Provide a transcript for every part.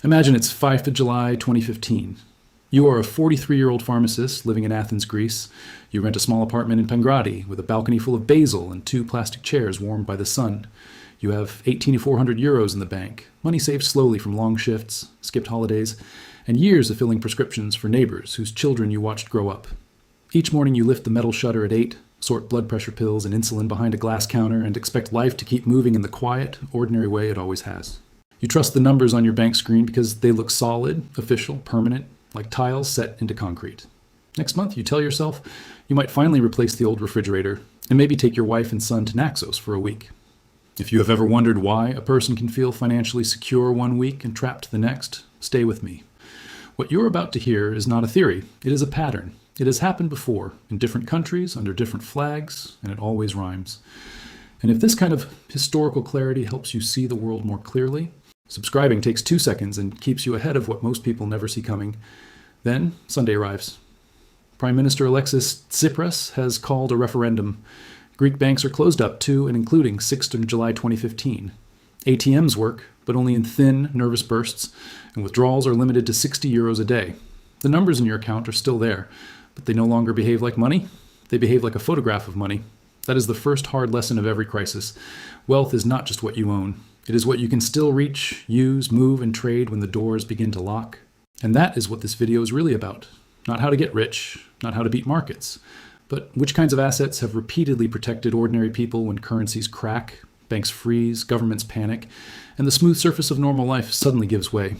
Imagine it's 5th of July 2015. You are a 43-year-old pharmacist living in Athens, Greece. You rent a small apartment in Pengradi with a balcony full of basil and 2 plastic chairs warmed by the sun. You have 18,400 euros in the bank, money saved slowly from long shifts, skipped holidays, and years of filling prescriptions for neighbors whose children you watched grow up. Each morning you lift the metal shutter at 8, sort blood pressure pills and insulin behind a glass counter, and expect life to keep moving in the quiet, ordinary way it always has. You trust the numbers on your bank screen because they look solid, official, permanent, like tiles set into concrete. Next month, you tell yourself you might finally replace the old refrigerator and maybe take your wife and son to Naxos for a week. If you have ever wondered why a person can feel financially secure one week and trapped the next, stay with me. What you're about to hear is not a theory, it is a pattern. It has happened before, in different countries, under different flags, and it always rhymes. And if this kind of historical clarity helps you see the world more clearly, subscribing takes 2 seconds and keeps you ahead of what most people never see coming. Then Sunday arrives. Prime Minister Alexis Tsipras has called a referendum. Greek banks are closed up to and including 6th of July 2015. ATMs work, but only in thin, nervous bursts, and withdrawals are limited to 60 euros a day. The numbers in your account are still there, but they no longer behave like money. They behave like a photograph of money. That is the first hard lesson of every crisis. Wealth is not just what you own. It is what you can still reach, use, move, and trade when the doors begin to lock. And that is what this video is really about. Not how to get rich, not how to beat markets, but which kinds of assets have repeatedly protected ordinary people when currencies crack, banks freeze, governments panic, and the smooth surface of normal life suddenly gives way.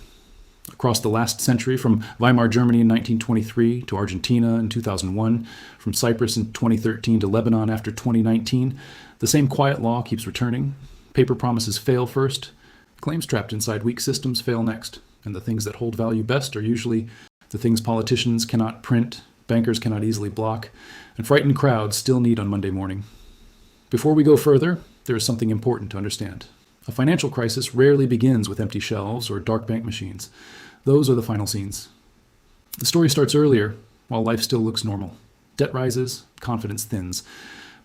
Across the last century, from Weimar Germany in 1923 to Argentina in 2001, from Cyprus in 2013 to Lebanon after 2019, the same quiet law keeps returning. Paper promises fail first, claims trapped inside weak systems fail next, and the things that hold value best are usually the things politicians cannot print, bankers cannot easily block, and frightened crowds still need on Monday morning. Before we go further, there is something important to understand. A financial crisis rarely begins with empty shelves or dark bank machines. Those are the final scenes. The story starts earlier, while life still looks normal. Debt rises, confidence thins.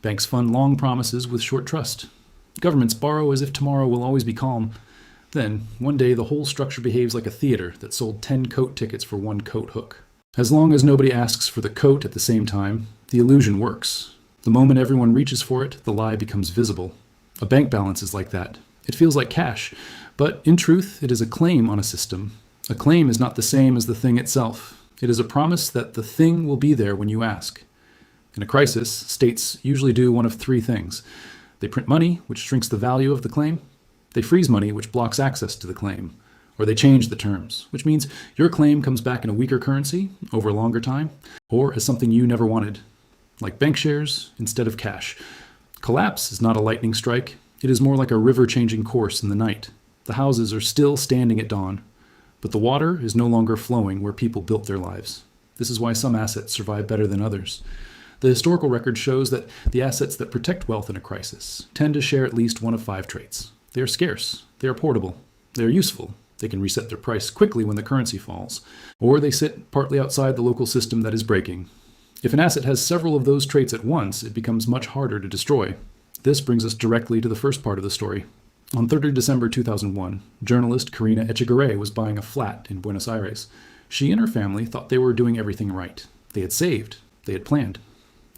Banks fund long promises with short trust. Governments borrow as if tomorrow will always be calm. Then, one day, the whole structure behaves like a theater that sold 10 coat tickets for 1 coat hook. As long as nobody asks for the coat at the same time, the illusion works. The moment everyone reaches for it, the lie becomes visible. A bank balance is like that. It feels like cash, but in truth, it is a claim on a system. A claim is not the same as the thing itself. It is a promise that the thing will be there when you ask. In a crisis, states usually do one of 3 things. They print money, which shrinks the value of the claim. They freeze money, which blocks access to the claim. Or they change the terms, which means your claim comes back in a weaker currency over a longer time, or as something you never wanted, like bank shares instead of cash. Collapse is not a lightning strike. It is more like a river changing course in the night. The houses are still standing at dawn, but the water is no longer flowing where people built their lives. This is why some assets survive better than others. The historical record shows that the assets that protect wealth in a crisis tend to share at least one of 5 traits. They are scarce, they are portable, they are useful, they can reset their price quickly when the currency falls, or they sit partly outside the local system that is breaking. If an asset has several of those traits at once, it becomes much harder to destroy. This brings us directly to the first part of the story. On 3rd December 2001, journalist Karina Echegaray was buying a flat in Buenos Aires. She and her family thought they were doing everything right. They had saved, they had planned.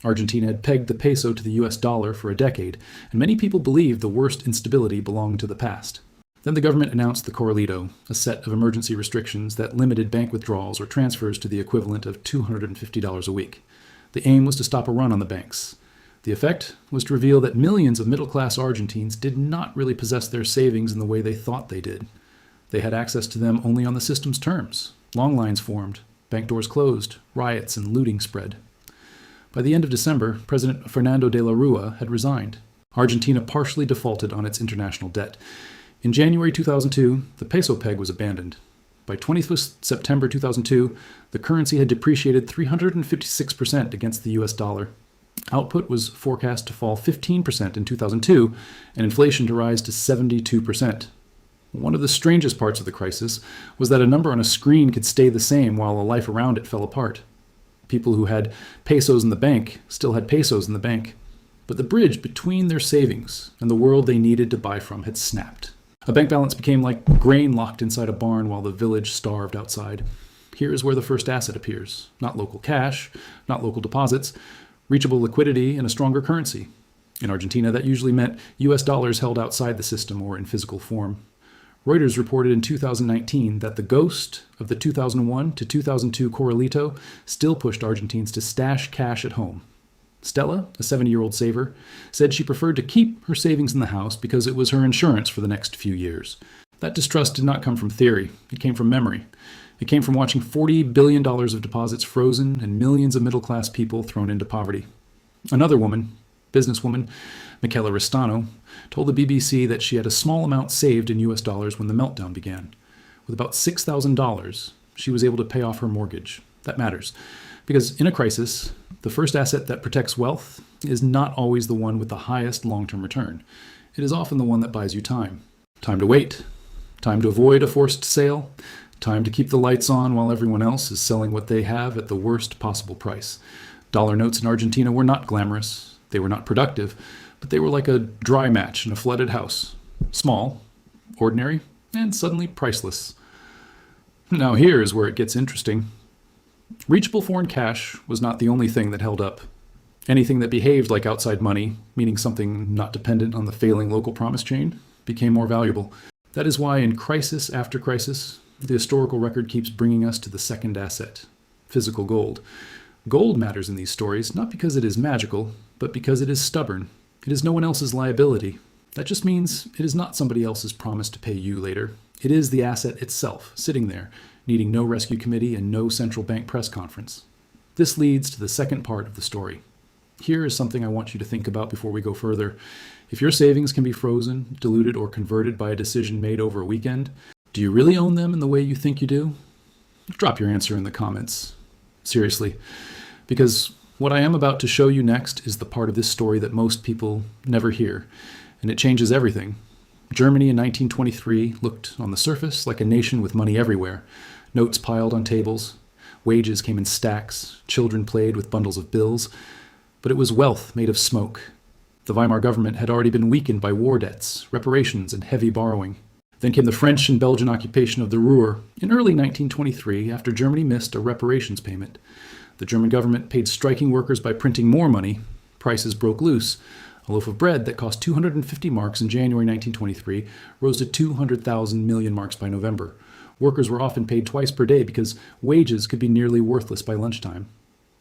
Argentina had pegged the peso to the US dollar for a decade, and many people believed the worst instability belonged to the past. Then the government announced the Corralito, a set of emergency restrictions that limited bank withdrawals or transfers to the equivalent of $250 a week. The aim was to stop a run on the banks. The effect was to reveal that millions of middle-class Argentines did not really possess their savings in the way they thought they did. They had access to them only on the system's terms. Long lines formed, bank doors closed, riots and looting spread. By the end of December, President Fernando de la Rúa had resigned. Argentina partially defaulted on its international debt. In January 2002, the peso peg was abandoned. By 25th September 2002, the currency had depreciated 356% against the US dollar. Output was forecast to fall 15% in 2002, and inflation to rise to 72%. One of the strangest parts of the crisis was that a number on a screen could stay the same while the life around it fell apart. People who had pesos in the bank still had pesos in the bank, but the bridge between their savings and the world they needed to buy from had snapped. A bank balance became like grain locked inside a barn while the village starved outside. Here is where the first asset appears. Not local cash, not local deposits, reachable liquidity and a stronger currency. In Argentina, that usually meant US dollars held outside the system or in physical form. Reuters reported in 2019 that the ghost of the 2001 to 2002 Corralito still pushed Argentines to stash cash at home. Stella, a 70-year-old saver, said she preferred to keep her savings in the house because it was her insurance for the next few years. That distrust did not come from theory. It came from memory. It came from watching $40 billion of deposits frozen and millions of middle-class people thrown into poverty. Another woman, businesswoman, Michela Ristano, told the BBC that she had a small amount saved in US dollars when the meltdown began. With about $6,000, she was able to pay off her mortgage. That matters, because in a crisis, the first asset that protects wealth is not always the one with the highest long-term return. It is often the one that buys you time. Time to wait, time to avoid a forced sale, time to keep the lights on while everyone else is selling what they have at the worst possible price. Dollar notes in Argentina were not glamorous. They were not productive, but they were like a dry match in a flooded house. Small, ordinary, and suddenly priceless. Now here is where it gets interesting. Reachable foreign cash was not the only thing that held up. Anything that behaved like outside money, meaning something not dependent on the failing local promise chain, became more valuable. That is why in crisis after crisis, the historical record keeps bringing us to the second asset, physical gold. Gold matters in these stories, not because it is magical, but because it is stubborn. It is no one else's liability. That just means it is not somebody else's promise to pay you later. It is the asset itself, sitting there, needing no rescue committee and no central bank press conference. This leads to the second part of the story. Here is something I want you to think about before we go further. If your savings can be frozen, diluted, or converted by a decision made over a weekend, do you really own them in the way you think you do? Drop your answer in the comments. Seriously. Because what I am about to show you next is the part of this story that most people never hear, and it changes everything. Germany in 1923 looked on the surface like a nation with money everywhere. Notes piled on tables, wages came in stacks, children played with bundles of bills, but it was wealth made of smoke. The Weimar government had already been weakened by war debts, reparations, and heavy borrowing. Then came the French and Belgian occupation of the Ruhr in early 1923 after Germany missed a reparations payment. The German government paid striking workers by printing more money. Prices broke loose. A loaf of bread that cost 250 marks in January 1923 rose to 200,000 million marks by November. Workers were often paid twice per day because wages could be nearly worthless by lunchtime.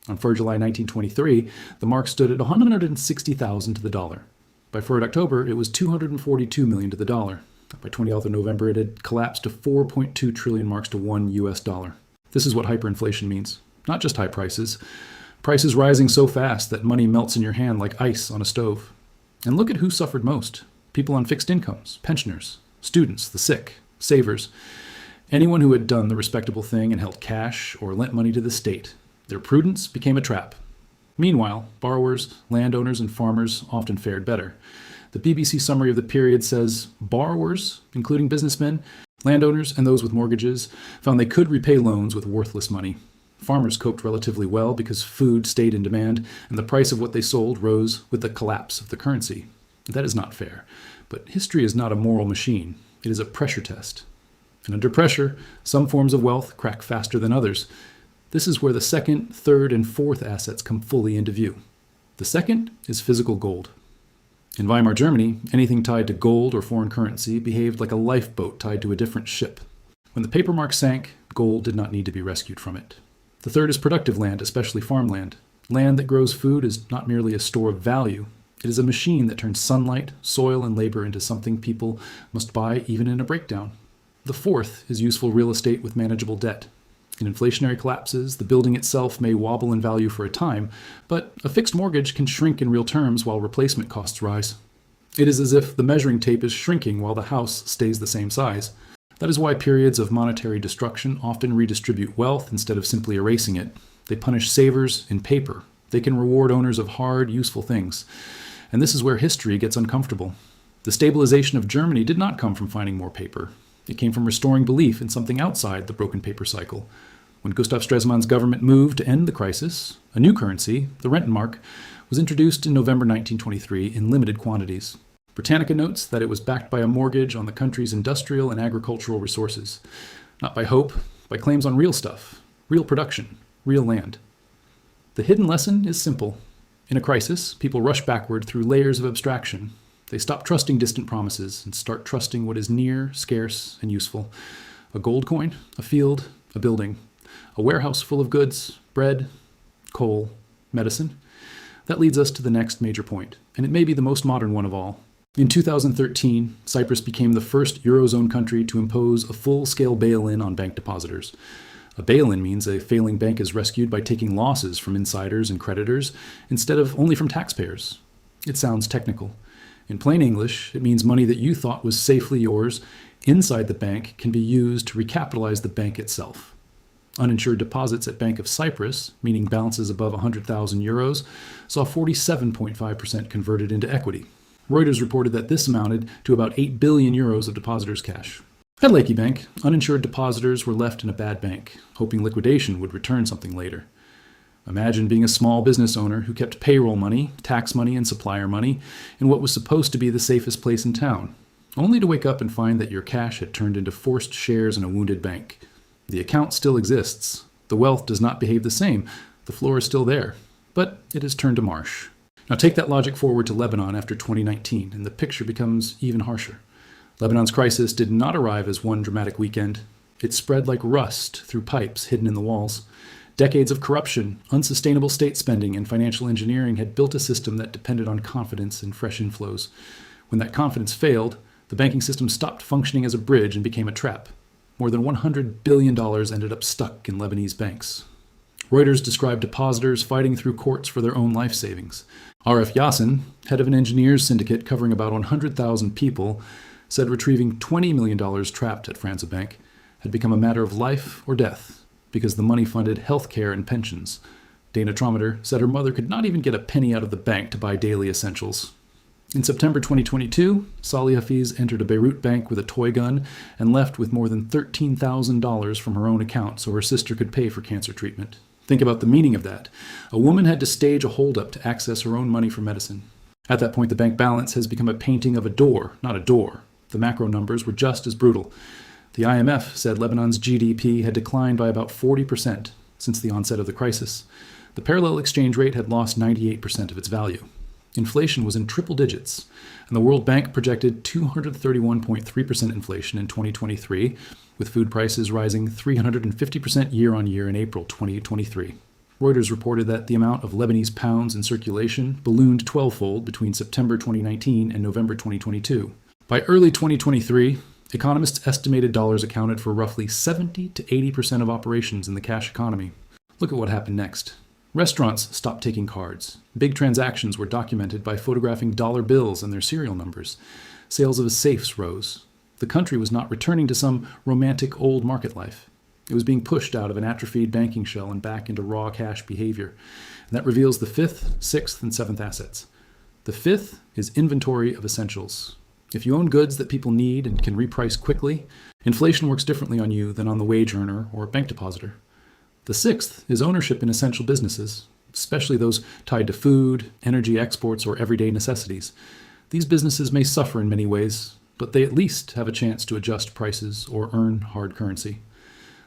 On 4 July 1923, the mark stood at 160,000 to the dollar. By 4 October, it was 242 million to the dollar. By 20th of November, it had collapsed to 4.2 trillion marks to $1 US. This is what hyperinflation means. Not just high prices. Prices rising so fast that money melts in your hand like ice on a stove. And look at who suffered most. People on fixed incomes, pensioners, students, the sick, savers, anyone who had done the respectable thing and held cash or lent money to the state. Their prudence became a trap. Meanwhile, borrowers, landowners, and farmers often fared better. The BBC summary of the period says, borrowers, including businessmen, landowners, and those with mortgages, found they could repay loans with worthless money. Farmers coped relatively well because food stayed in demand, and the price of what they sold rose with the collapse of the currency. That is not fair. But history is not a moral machine. It is a pressure test. And under pressure, some forms of wealth crack faster than others. This is where the second, third, and fourth assets come fully into view. The second is physical gold. In Weimar Germany, anything tied to gold or foreign currency behaved like a lifeboat tied to a different ship. When the paper mark sank, gold did not need to be rescued from it. The third is productive land, especially farmland. Land that grows food is not merely a store of value. It is a machine that turns sunlight, soil, and labor into something people must buy even in a breakdown. The fourth is useful real estate with manageable debt. In inflationary collapses, the building itself may wobble in value for a time, but a fixed mortgage can shrink in real terms while replacement costs rise. It is as if the measuring tape is shrinking while the house stays the same size. That is why periods of monetary destruction often redistribute wealth instead of simply erasing it. They punish savers in paper. They can reward owners of hard, useful things. And this is where history gets uncomfortable. The stabilization of Germany did not come from finding more paper. It came from restoring belief in something outside the broken paper cycle. When Gustav Stresemann's government moved to end the crisis, a new currency, the Rentenmark, was introduced in November 1923 in limited quantities. Britannica notes that it was backed by a mortgage on the country's industrial and agricultural resources. Not by hope, by claims on real stuff, real production, real land. The hidden lesson is simple. In a crisis, people rush backward through layers of abstraction. They stop trusting distant promises and start trusting what is near, scarce, and useful. A gold coin, a field, a building, a warehouse full of goods, bread, coal, medicine. That leads us to the next major point, and it may be the most modern one of all. In 2013, Cyprus became the first Eurozone country to impose a full-scale bail-in on bank depositors. A bail-in means a failing bank is rescued by taking losses from insiders and creditors instead of only from taxpayers. It sounds technical. In plain English, it means money that you thought was safely yours inside the bank can be used to recapitalize the bank itself. Uninsured deposits at Bank of Cyprus, meaning balances above 100,000 euros, saw 47.5% converted into equity. Reuters reported that this amounted to about 8 billion euros of depositors' cash. At Lakey Bank, uninsured depositors were left in a bad bank, hoping liquidation would return something later. Imagine being a small business owner who kept payroll money, tax money, and supplier money in what was supposed to be the safest place in town, only to wake up and find that your cash had turned into forced shares in a wounded bank. The account still exists. The wealth does not behave the same. The floor is still there, but it has turned to marsh. Now take that logic forward to Lebanon after 2019, and the picture becomes even harsher. Lebanon's crisis did not arrive as one dramatic weekend. It spread like rust through pipes hidden in the walls. Decades of corruption, unsustainable state spending, and financial engineering had built a system that depended on confidence and fresh inflows. When that confidence failed, the banking system stopped functioning as a bridge and became a trap. More than $100 billion ended up stuck in Lebanese banks. Reuters described depositors fighting through courts for their own life savings. R.F. Yassin, head of an engineers syndicate covering about 100,000 people, said retrieving $20 million trapped at Franza Bank had become a matter of life or death because the money funded health care and pensions. Dana Trometer said her mother could not even get a penny out of the bank to buy daily essentials. In September 2022, Salih Hafiz entered a Beirut bank with a toy gun and left with more than $13,000 from her own account so her sister could pay for cancer treatment. Think about the meaning of that. A woman had to stage a holdup to access her own money for medicine. At that point, the bank balance has become a painting of a door, not a door. The macro numbers were just as brutal. The IMF said Lebanon's GDP had declined by about 40% since the onset of the crisis. The parallel exchange rate had lost 98% of its value. Inflation was in triple digits, and the World Bank projected 231.3% inflation in 2023, with food prices rising 350% year-on-year in April 2023. Reuters reported that the amount of Lebanese pounds in circulation ballooned 12-fold between September 2019 and November 2022. By early 2023, economists estimated dollars accounted for roughly 70 to 80% of operations in the cash economy. Look at what happened next. Restaurants stopped taking cards. Big transactions were documented by photographing dollar bills and their serial numbers. Sales of safes rose. The country was not returning to some romantic old market life. It was being pushed out of an atrophied banking shell and back into raw cash behavior. And that reveals the fifth, sixth, and seventh assets. The fifth is inventory of essentials. If you own goods that people need and can reprice quickly, inflation works differently on you than on the wage earner or bank depositor. The sixth is ownership in essential businesses, especially those tied to food, energy exports, or everyday necessities. These businesses may suffer in many ways, but they at least have a chance to adjust prices or earn hard currency.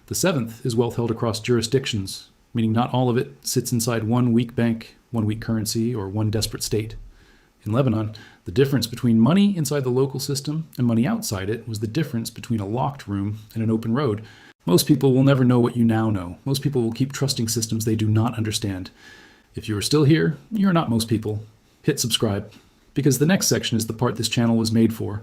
The seventh is wealth held across jurisdictions, meaning not all of it sits inside one weak bank, one weak currency, or one desperate state. In Lebanon, the difference between money inside the local system and money outside it was the difference between a locked room and an open road. Most people will never know what you now know. Most people will keep trusting systems they do not understand. If you are still here, you are not most people. Hit subscribe, because the next section is the part this channel was made for,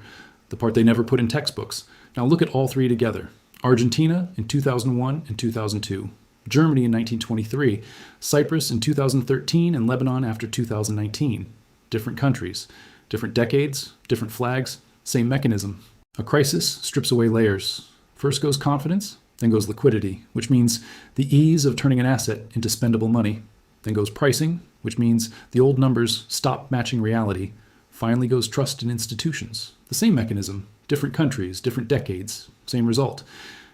the part they never put in textbooks. Now look at all three together. Argentina in 2001 and 2002. Germany in 1923. Cyprus in 2013 and Lebanon after 2019. Different countries, different decades, different flags, same mechanism. A crisis strips away layers. First goes confidence, then goes liquidity, which means the ease of turning an asset into spendable money. Then goes pricing, which means the old numbers stop matching reality. Finally goes trust in institutions. The same mechanism, different countries, different decades, same result.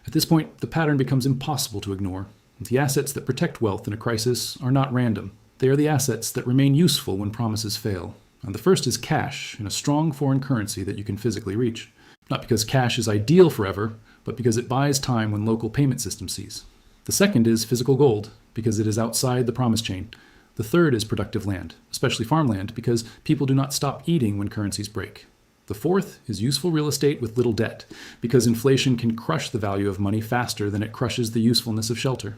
At this point, the pattern becomes impossible to ignore. The assets that protect wealth in a crisis are not random. They are the assets that remain useful when promises fail. And the first is cash in a strong foreign currency that you can physically reach. Not because cash is ideal forever, but because it buys time when local payment systems cease. The second is physical gold, because it is outside the promise chain. The third is productive land, especially farmland, because people do not stop eating when currencies break. The fourth is useful real estate with little debt, because inflation can crush the value of money faster than it crushes the usefulness of shelter.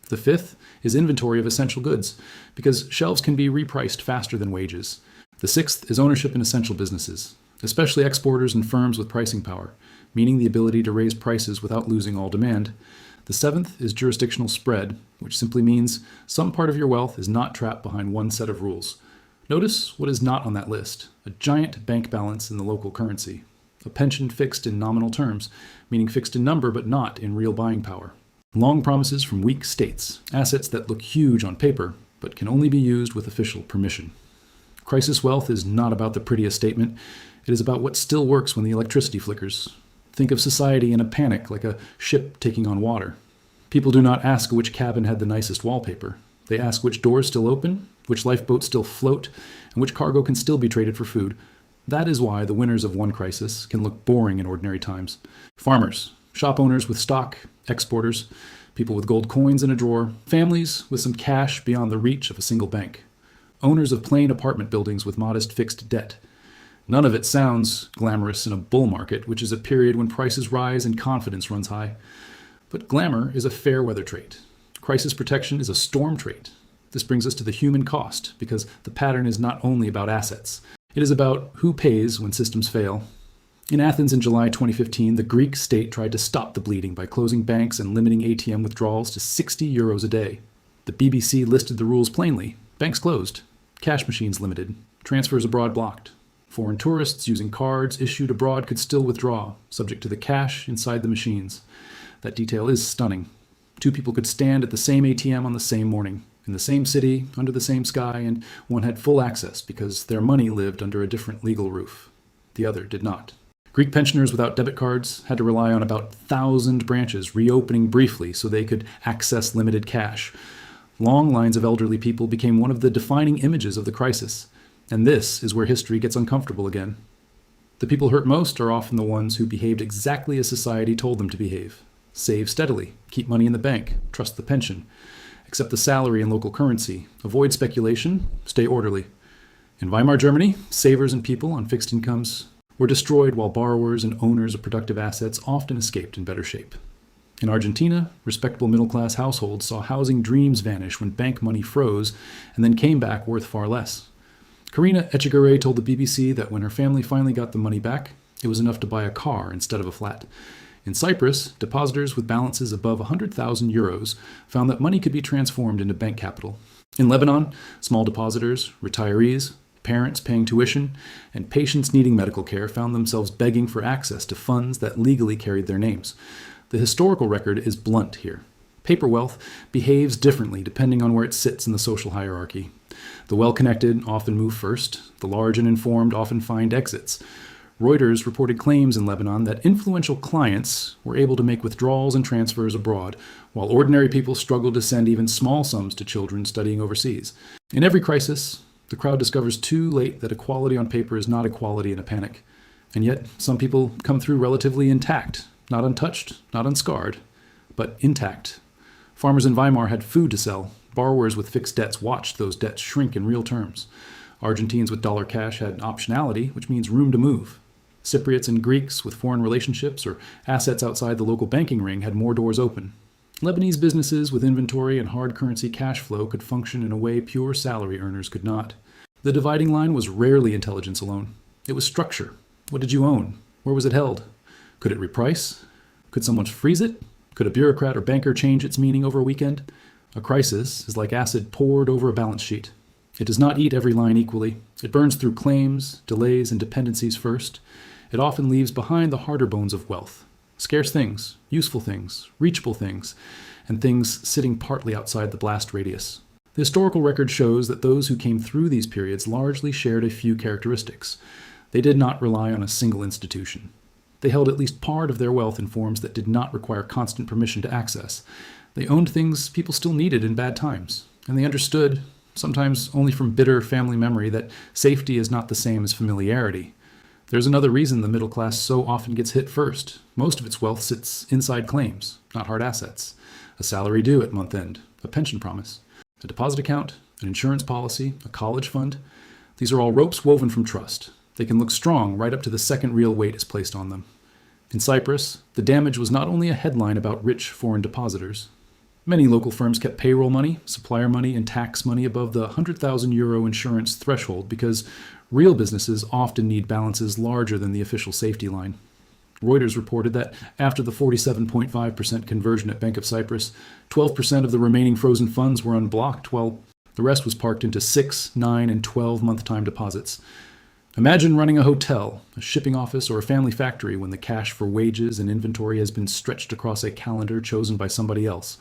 The fifth is inventory of essential goods, because shelves can be repriced faster than wages. The sixth is ownership in essential businesses, especially exporters and firms with pricing power, meaning the ability to raise prices without losing all demand. The seventh is jurisdictional spread, which simply means some part of your wealth is not trapped behind one set of rules. Notice what is not on that list: a giant bank balance in the local currency, a pension fixed in nominal terms, meaning fixed in number but not in real buying power, long promises from weak states, assets that look huge on paper but can only be used with official permission. Crisis wealth is not about the prettiest statement. It is about what still works when the electricity flickers. Think of society in a panic, like a ship taking on water. People do not ask which cabin had the nicest wallpaper. They ask which doors still open, which lifeboats still float, and which cargo can still be traded for food. That is why the winners of one crisis can look boring in ordinary times. Farmers, shop owners with stock, exporters, people with gold coins in a drawer, families with some cash beyond the reach of a single bank, owners of plain apartment buildings with modest fixed debt. None of it sounds glamorous in a bull market, which is a period when prices rise and confidence runs high. But glamour is a fair weather trait. Crisis protection is a storm trait. This brings us to the human cost, because the pattern is not only about assets. It is about who pays when systems fail. In Athens in July 2015, the Greek state tried to stop the bleeding by closing banks and limiting ATM withdrawals to €60 a day. The BBC listed the rules plainly. Banks closed, cash machines limited, transfers abroad blocked. Foreign tourists using cards issued abroad could still withdraw, subject to the cash inside the machines. That detail is stunning. Two people could stand at the same ATM on the same morning, in the same city, under the same sky, and one had full access because their money lived under a different legal roof. The other did not. Greek pensioners without debit cards had to rely on about 1,000 branches reopening briefly so they could access limited cash. Long lines of elderly people became one of the defining images of the crisis. And this is where history gets uncomfortable again. The people hurt most are often the ones who behaved exactly as society told them to behave. Save steadily, keep money in the bank, trust the pension, accept the salary in local currency, avoid speculation, stay orderly. In Weimar Germany, savers and people on fixed incomes were destroyed while borrowers and owners of productive assets often escaped in better shape. In Argentina, respectable middle-class households saw housing dreams vanish when bank money froze and then came back worth far less. Karina Echegaray told the BBC that when her family finally got the money back, it was enough to buy a car instead of a flat. In Cyprus, depositors with balances above €100,000 found that money could be transformed into bank capital. In Lebanon, small depositors, retirees, parents paying tuition, and patients needing medical care found themselves begging for access to funds that legally carried their names. The historical record is blunt here. Paper wealth behaves differently depending on where it sits in the social hierarchy. The well-connected often move first. The large and informed often find exits. Reuters reported claims in Lebanon that influential clients were able to make withdrawals and transfers abroad, while ordinary people struggled to send even small sums to children studying overseas. In every crisis, the crowd discovers too late that equality on paper is not equality in a panic. And yet, some people come through relatively intact, not untouched, not unscarred, but intact. Farmers in Weimar had food to sell. Borrowers with fixed debts watched those debts shrink in real terms. Argentines with dollar cash had optionality, which means room to move. Cypriots and Greeks with foreign relationships or assets outside the local banking ring had more doors open. Lebanese businesses with inventory and hard currency cash flow could function in a way pure salary earners could not. The dividing line was rarely intelligence alone. It was structure. What did you own? Where was it held? Could it reprice? Could someone freeze it? Could a bureaucrat or banker change its meaning over a weekend? A crisis is like acid poured over a balance sheet. It does not eat every line equally. It burns through claims, delays, and dependencies first. It often leaves behind the harder bones of wealth. Scarce things, useful things, reachable things, and things sitting partly outside the blast radius. The historical record shows that those who came through these periods largely shared a few characteristics. They did not rely on a single institution. They held at least part of their wealth in forms that did not require constant permission to access. They owned things people still needed in bad times, and they understood, sometimes only from bitter family memory that safety is not the same as familiarity. There's another reason the middle class so often gets hit first. Most of its wealth sits inside claims, not hard assets. A salary due at month end, a pension promise, a deposit account, an insurance policy, a college fund. These are all ropes woven from trust. They can look strong right up to the second real weight is placed on them. In Cyprus, the damage was not only a headline about rich foreign depositors. Many local firms kept payroll money, supplier money, and tax money above the €100,000 insurance threshold because real businesses often need balances larger than the official safety line. Reuters reported that after the 47.5% conversion at Bank of Cyprus, 12% of the remaining frozen funds were unblocked, while the rest was parked into 6, 9, and 12-month time deposits. Imagine running a hotel, a shipping office, or a family factory when the cash for wages and inventory has been stretched across a calendar chosen by somebody else.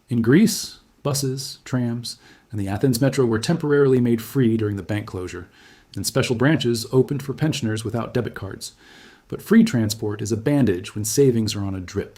In Greece, buses, trams, and the Athens metro were temporarily made free during the bank closure, and special branches opened for pensioners without debit cards. But free transport is a bandage when savings are on a drip.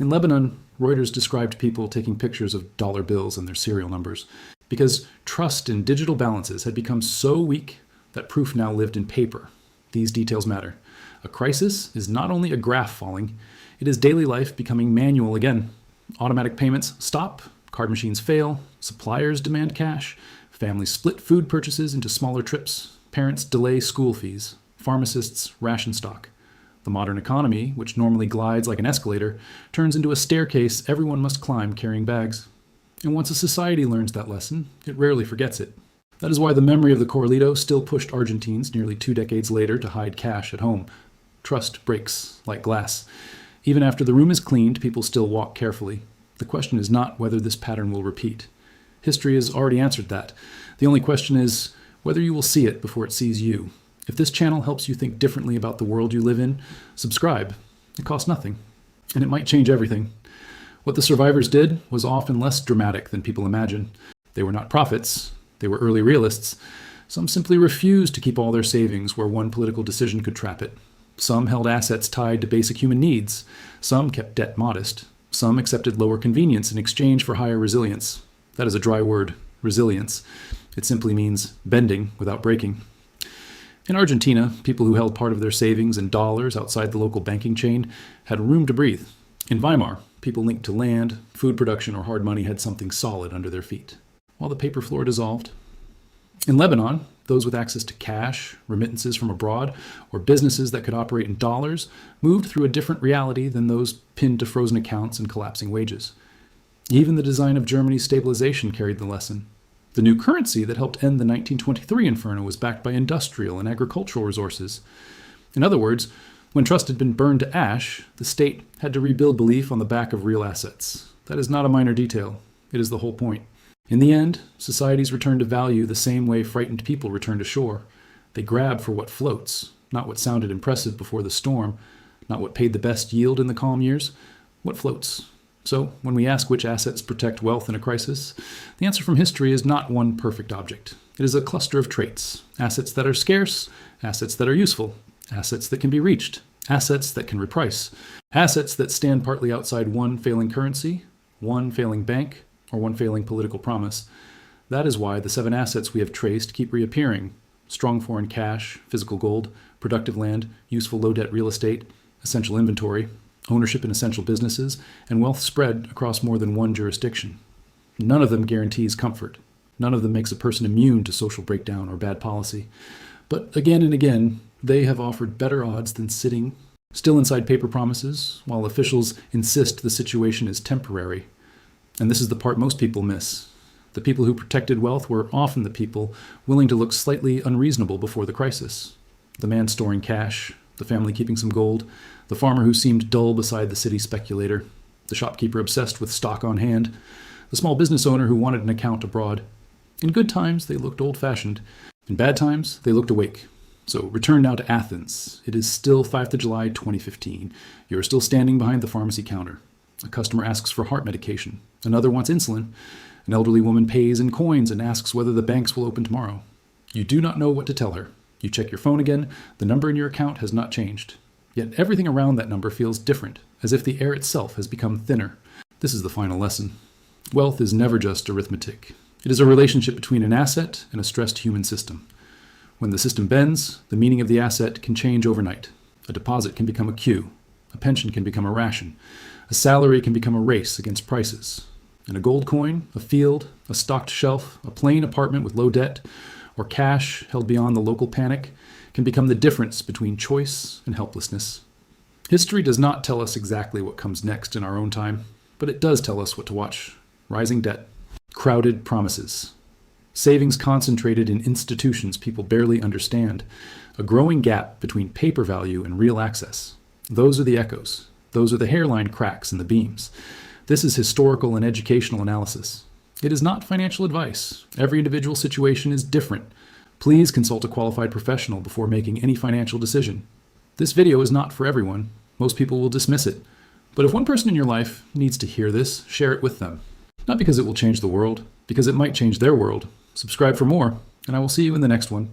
In Lebanon, Reuters described people taking pictures of dollar bills and their serial numbers, because trust in digital balances had become so weak that proof now lived in paper. These details matter. A crisis is not only a graph falling, it is daily life becoming manual again. Automatic payments stop, card machines fail, suppliers demand cash, families split food purchases into smaller trips, parents delay school fees, pharmacists ration stock. The modern economy, which normally glides like an escalator, turns into a staircase everyone must climb carrying bags. And once a society learns that lesson, it rarely forgets it. That is why the memory of the Corralito still pushed Argentines nearly 2 decades later to hide cash at home. Trust breaks like glass. Even after the room is cleaned, people still walk carefully. The question is not whether this pattern will repeat. History has already answered that. The only question is whether you will see it before it sees you. If this channel helps you think differently about the world you live in, subscribe. It costs nothing, and it might change everything. What the survivors did was often less dramatic than people imagine. They were not prophets. They were early realists. Some simply refused to keep all their savings where one political decision could trap it. Some held assets tied to basic human needs. Some kept debt modest. Some accepted lower convenience in exchange for higher resilience. That is a dry word, resilience. It simply means bending without breaking. In Argentina, people who held part of their savings in dollars outside the local banking chain had room to breathe. In Weimar, people linked to land, food production, or hard money had something solid under their feet, while the paper floor dissolved. In Lebanon, those with access to cash, remittances from abroad, or businesses that could operate in dollars moved through a different reality than those pinned to frozen accounts and collapsing wages. Even the design of Germany's stabilization carried the lesson. The new currency that helped end the 1923 inferno was backed by industrial and agricultural resources. In other words, when trust had been burned to ash, the state had to rebuild belief on the back of real assets. That is not a minor detail. It is the whole point. In the end, societies return to value the same way frightened people return to shore. They grab for what floats, not what sounded impressive before the storm, not what paid the best yield in the calm years, what floats. So, when we ask which assets protect wealth in a crisis, the answer from history is not one perfect object. It is a cluster of traits. Assets that are scarce, assets that are useful, assets that can be reached, assets that can reprice, assets that stand partly outside one failing currency, one failing bank, or one failing political promise. That is why the 7 assets we have traced keep reappearing. Strong foreign cash, physical gold, productive land, useful low-debt real estate, essential inventory, ownership in essential businesses, and wealth spread across more than one jurisdiction. None of them guarantees comfort. None of them makes a person immune to social breakdown or bad policy. But again and again, they have offered better odds than sitting still inside paper promises, while officials insist the situation is temporary. And this is the part most people miss. The people who protected wealth were often the people willing to look slightly unreasonable before the crisis. The man storing cash, the family keeping some gold, the farmer who seemed dull beside the city speculator, the shopkeeper obsessed with stock on hand, the small business owner who wanted an account abroad. In good times, they looked old-fashioned. In bad times, they looked awake. So return now to Athens. It is still 5th of July 2015. You are still standing behind the pharmacy counter. A customer asks for heart medication. Another wants insulin. An elderly woman pays in coins and asks whether the banks will open tomorrow. You do not know what to tell her. You check your phone again. The number in your account has not changed. Yet everything around that number feels different, as if the air itself has become thinner. This is the final lesson. Wealth is never just arithmetic. It is a relationship between an asset and a stressed human system. When the system bends, the meaning of the asset can change overnight. A deposit can become a queue. A pension can become a ration. A salary can become a race against prices. And a gold coin, a field, a stocked shelf, a plain apartment with low debt, or cash held beyond the local panic can become the difference between choice and helplessness. History does not tell us exactly what comes next in our own time, but it does tell us what to watch. Rising debt, crowded promises, savings concentrated in institutions people barely understand, a growing gap between paper value and real access. Those are the echoes. Those are the hairline cracks in the beams. This is historical and educational analysis. It is not financial advice. Every individual situation is different. Please consult a qualified professional before making any financial decision. This video is not for everyone. Most people will dismiss it. But if one person in your life needs to hear this, share it with them. Not because it will change the world, because it might change their world. Subscribe for more, and I will see you in the next one.